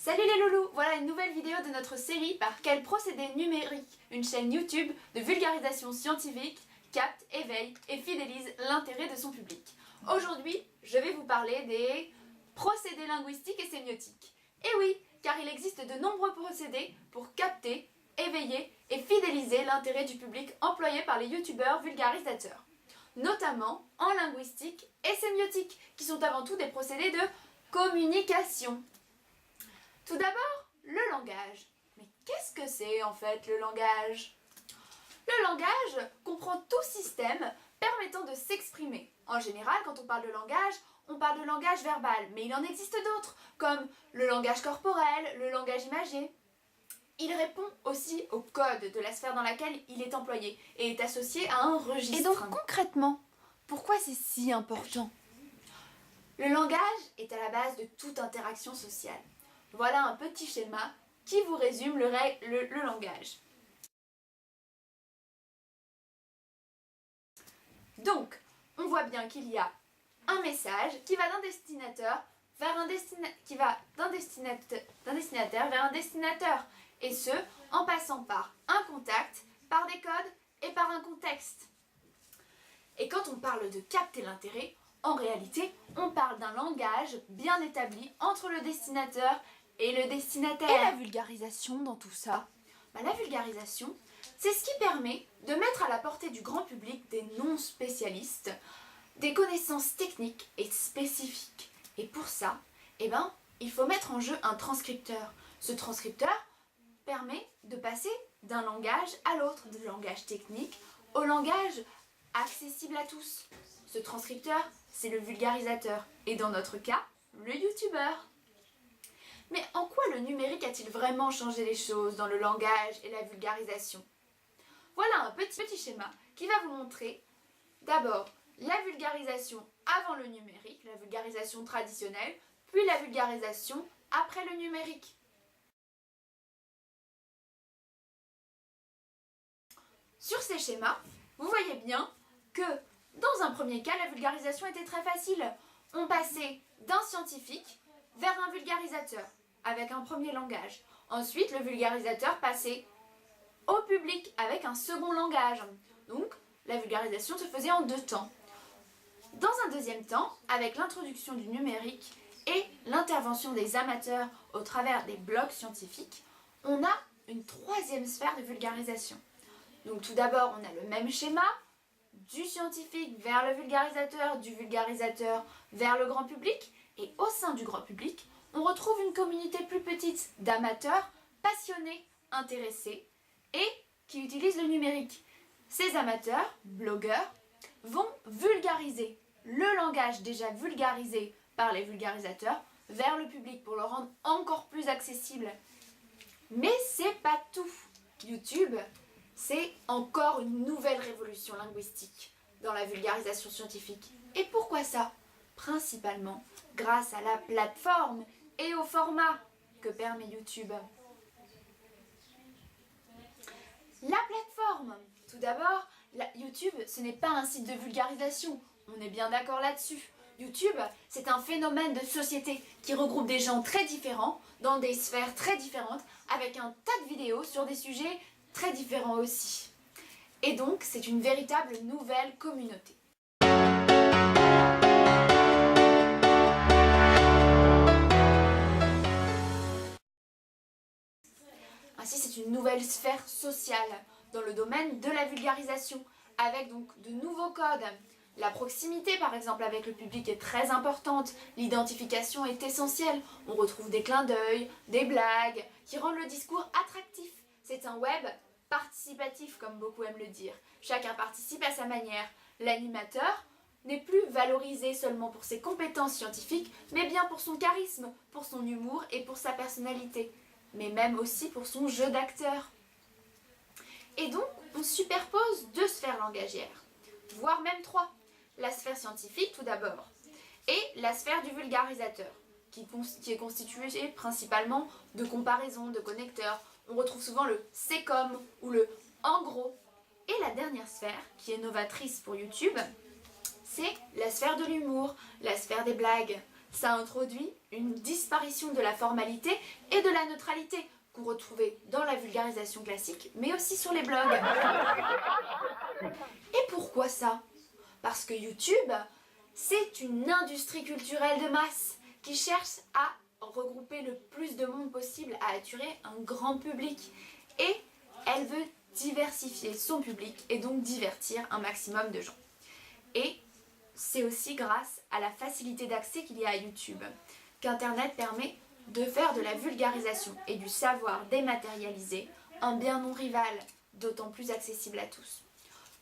Salut les loulous, voilà une nouvelle vidéo de notre série Par quel procédé numérique une chaîne YouTube de vulgarisation scientifique capte, éveille et fidélise l'intérêt de son public. Aujourd'hui, je vais vous parler des procédés linguistiques et sémiotiques. Et oui, car il existe de nombreux procédés pour capter, éveiller et fidéliser l'intérêt du public employés par les youtubeurs vulgarisateurs, notamment en linguistique et sémiotique, qui sont avant tout des procédés de communication. Tout d'abord, le langage. Mais qu'est-ce que c'est en fait le langage ? Le langage comprend tout système permettant de s'exprimer. En général, quand on parle de langage verbal, mais il en existe d'autres, comme le langage corporel, le langage imagé. Il répond aussi au code de la sphère dans laquelle il est employé et est associé à un registre. Et donc concrètement, pourquoi c'est si important ? Le langage est à la base de toute interaction sociale. Voilà un petit schéma qui vous résume le langage. Donc, on voit bien qu'il y a un message qui va d'un destinataire vers un destinataire, et ce, en passant par un contact, par des codes et par un contexte. Et quand on parle de capter l'intérêt, en réalité, on parle d'un langage bien établi entre le destinateur et le destinataire. Et la vulgarisation dans tout ça ? La vulgarisation, c'est ce qui permet de mettre à la portée du grand public des non-spécialistes des connaissances techniques et spécifiques. Et pour ça, il faut mettre en jeu un transcripteur. Ce transcripteur permet de passer d'un langage à l'autre, du langage technique au langage accessible à tous. Ce transcripteur, c'est le vulgarisateur, et dans notre cas, le youtubeur. Mais en quoi le numérique a-t-il vraiment changé les choses dans le langage et la vulgarisation ? Voilà un petit schéma qui va vous montrer d'abord la vulgarisation avant le numérique, la vulgarisation traditionnelle, puis la vulgarisation après le numérique. Sur ces schémas, vous voyez bien que dans un premier cas, la vulgarisation était très facile. On passait d'un scientifique vers un vulgarisateur avec un premier langage. Ensuite, le vulgarisateur passait au public avec un second langage. Donc, la vulgarisation se faisait en deux temps. Dans un deuxième temps, avec l'introduction du numérique et l'intervention des amateurs au travers des blogs scientifiques, on a une troisième sphère de vulgarisation. Donc tout d'abord, on a le même schéma, du scientifique vers le vulgarisateur, du vulgarisateur vers le grand public, et au sein du grand public, on retrouve une communauté plus petite d'amateurs, passionnés, intéressés, et qui utilisent le numérique. Ces amateurs, blogueurs, vont vulgariser le langage déjà vulgarisé par les vulgarisateurs vers le public pour le rendre encore plus accessible. Mais c'est pas tout. YouTube, c'est encore une nouvelle révolution linguistique dans la vulgarisation scientifique. Et pourquoi ça ? Principalement grâce à la plateforme et au format que permet YouTube. La plateforme. Tout d'abord, YouTube, ce n'est pas un site de vulgarisation. On est bien d'accord là-dessus. YouTube, c'est un phénomène de société qui regroupe des gens très différents, dans des sphères très différentes, avec un tas de vidéos sur des sujets très différents aussi. Et donc, c'est une véritable nouvelle communauté. Ainsi, c'est une nouvelle sphère sociale dans le domaine de la vulgarisation, avec donc de nouveaux codes. La proximité, par exemple, avec le public est très importante. L'identification est essentielle. On retrouve des clins d'œil, des blagues, qui rendent le discours attractif. C'est un web participatif, comme beaucoup aiment le dire. Chacun participe à sa manière. L'animateur n'est plus valorisé seulement pour ses compétences scientifiques, mais bien pour son charisme, pour son humour et pour sa personnalité. Mais même aussi pour son jeu d'acteur. Et donc, on superpose deux sphères langagières, voire même trois. La sphère scientifique tout d'abord, et la sphère du vulgarisateur, qui est constituée principalement de comparaisons, de connecteurs. On retrouve souvent le « c'est comme » ou le « en gros ». Et la dernière sphère, qui est novatrice pour YouTube, c'est la sphère de l'humour, la sphère des blagues. Ça introduit une disparition de la formalité et de la neutralité qu'on retrouvait dans la vulgarisation classique, mais aussi sur les blogs. Et pourquoi ça? Parce que YouTube, c'est une industrie culturelle de masse qui cherche à regrouper le plus de monde possible, à attirer un grand public. Et elle veut diversifier son public et donc divertir un maximum de gens. Et c'est aussi grâce à la facilité d'accès qu'il y a à YouTube qu'Internet permet de faire de la vulgarisation et du savoir dématérialisé un bien non rival, d'autant plus accessible à tous.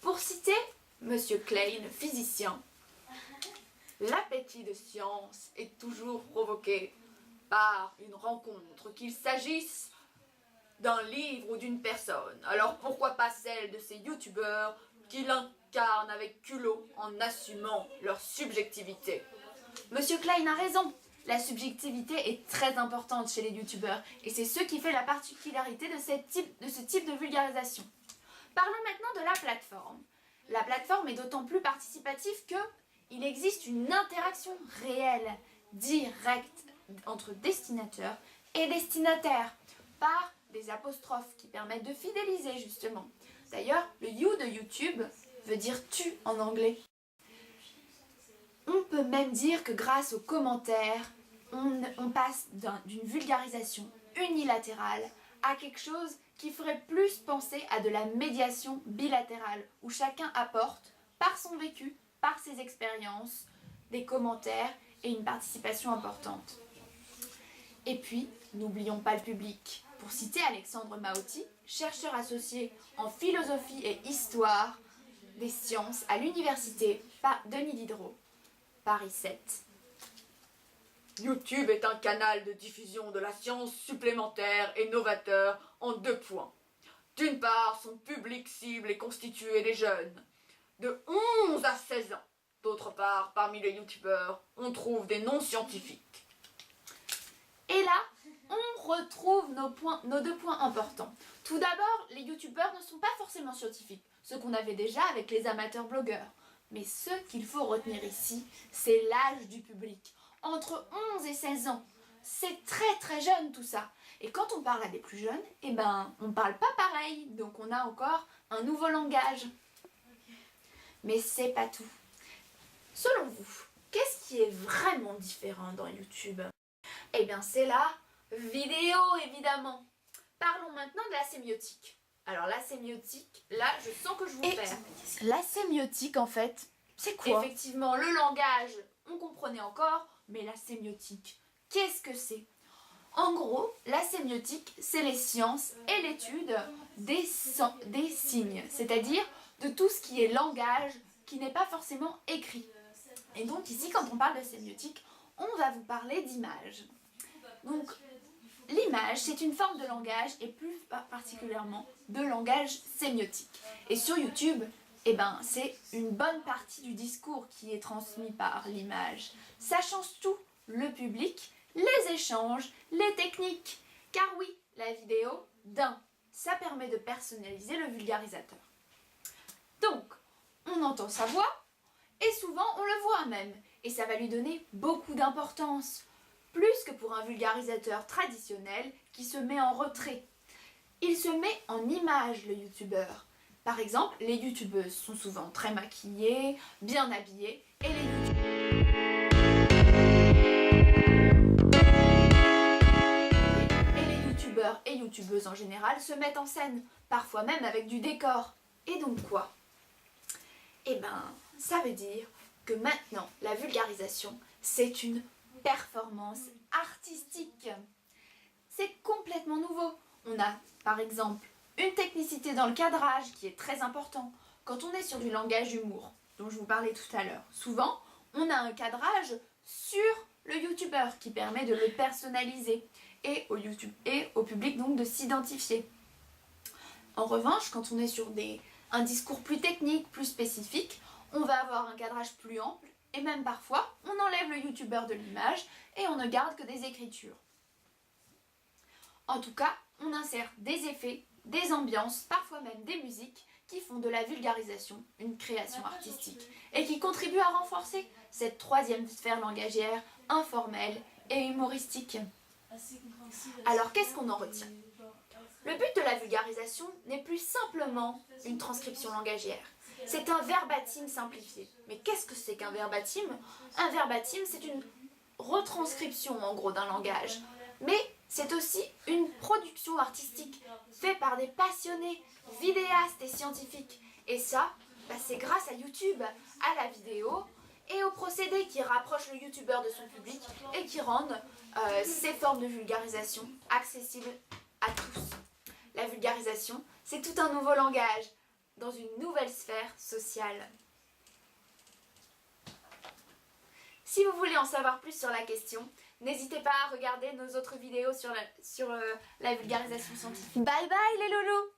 Pour citer Monsieur Klein, physicien, l'appétit de science est toujours provoqué par une rencontre, qu'il s'agisse d'un livre ou d'une personne. Alors pourquoi pas celle de ces youtubeurs qui l'incarnent avec culot en assumant leur subjectivité? Monsieur Klein a raison, la subjectivité est très importante chez les youtubeurs et c'est ce qui fait la particularité de ce type de vulgarisation. Parlons maintenant de la plateforme. La plateforme est d'autant plus participative qu'il existe une interaction réelle, directe entre destinateur et destinataire, par des apostrophes qui permettent de fidéliser justement. D'ailleurs, le you de YouTube veut dire tu en anglais. On peut même dire que grâce aux commentaires, on passe d'une vulgarisation unilatérale à quelque chose qui ferait plus penser à de la médiation bilatérale, où chacun apporte, par son vécu, par ses expériences, des commentaires et une participation importante. Et puis, n'oublions pas le public. Pour citer Alexandre Maotti, chercheur associé en philosophie et histoire des sciences à l'université Denis Diderot, Paris 7. YouTube est un canal de diffusion de la science supplémentaire et novateur en 2 points. D'une part, son public cible est constitué des jeunes de 11 à 16 ans. D'autre part, parmi les youtubeurs, on trouve des non-scientifiques. Et là, on retrouve nos 2 points importants. Tout d'abord, les youtubeurs ne sont pas forcément scientifiques, ce qu'on avait déjà avec les amateurs blogueurs. Mais ce qu'il faut retenir ici, c'est l'âge du public. Entre 11 et 16 ans, c'est très très jeune tout ça. Et quand on parle à des plus jeunes, eh ben, on parle pas pareil, donc on a encore un nouveau langage. Mais c'est pas tout. Selon vous, qu'est-ce qui est vraiment différent dans YouTube? Eh bien, c'est la vidéo, évidemment. Parlons maintenant de la sémiotique. Alors, la sémiotique, là, je sens que je vous perds. La sémiotique, en fait, c'est quoi? Effectivement, le langage, on comprenait encore, mais la sémiotique, qu'est-ce que c'est? En gros, la sémiotique, c'est les sciences et l'étude des signes, c'est-à-dire de tout ce qui est langage, qui n'est pas forcément écrit. Et donc ici, quand on parle de sémiotique, on va vous parler d'image. Donc, l'image, c'est une forme de langage, et plus particulièrement de langage sémiotique. Et sur YouTube, eh ben, c'est une bonne partie du discours qui est transmis par l'image. Ça change tout, le public, les échanges, les techniques. Car oui, la vidéo, ça permet de personnaliser le vulgarisateur. Donc, on entend sa voix, et souvent on le voit même, et ça va lui donner beaucoup d'importance, plus que pour un vulgarisateur traditionnel qui se met en retrait. Il se met en image, le youtubeur. Par exemple, les youtubeuses sont souvent très maquillées, bien habillées, et les youtubeurs et youtubeuses en général se mettent en scène, parfois même avec du décor. Et donc quoi? Eh ben, ça veut dire que maintenant, la vulgarisation, c'est une performance artistique. C'est complètement nouveau. On a, par exemple, une technicité dans le cadrage qui est très important. Quand on est sur du langage humour, dont je vous parlais tout à l'heure, souvent, on a un cadrage sur le youtubeur qui permet de le personnaliser et au public donc de s'identifier. En revanche, quand on est sur un discours plus technique, plus spécifique, on va avoir un cadrage plus ample et même parfois, on enlève le youtubeur de l'image et on ne garde que des écritures. En tout cas, on insère des effets, des ambiances, parfois même des musiques qui font de la vulgarisation une création artistique et qui contribuent à renforcer cette troisième sphère langagière informelle et humoristique. Alors qu'est-ce qu'on en retient? Le but de la vulgarisation n'est plus simplement une transcription langagière. C'est un verbatim simplifié. Mais qu'est-ce que c'est qu'un verbatim? Un verbatim, c'est une retranscription en gros d'un langage. Mais c'est aussi une production artistique faite par des passionnés, vidéastes et scientifiques. Et ça, c'est grâce à YouTube, à la vidéo et aux procédés qui rapprochent le youtubeur de son public et qui rendent ces formes de vulgarisation accessibles à tous. La vulgarisation, c'est tout un nouveau langage dans une nouvelle sphère sociale. Si vous voulez en savoir plus sur la question, n'hésitez pas à regarder nos autres vidéos sur la vulgarisation scientifique. Bye bye les loulous!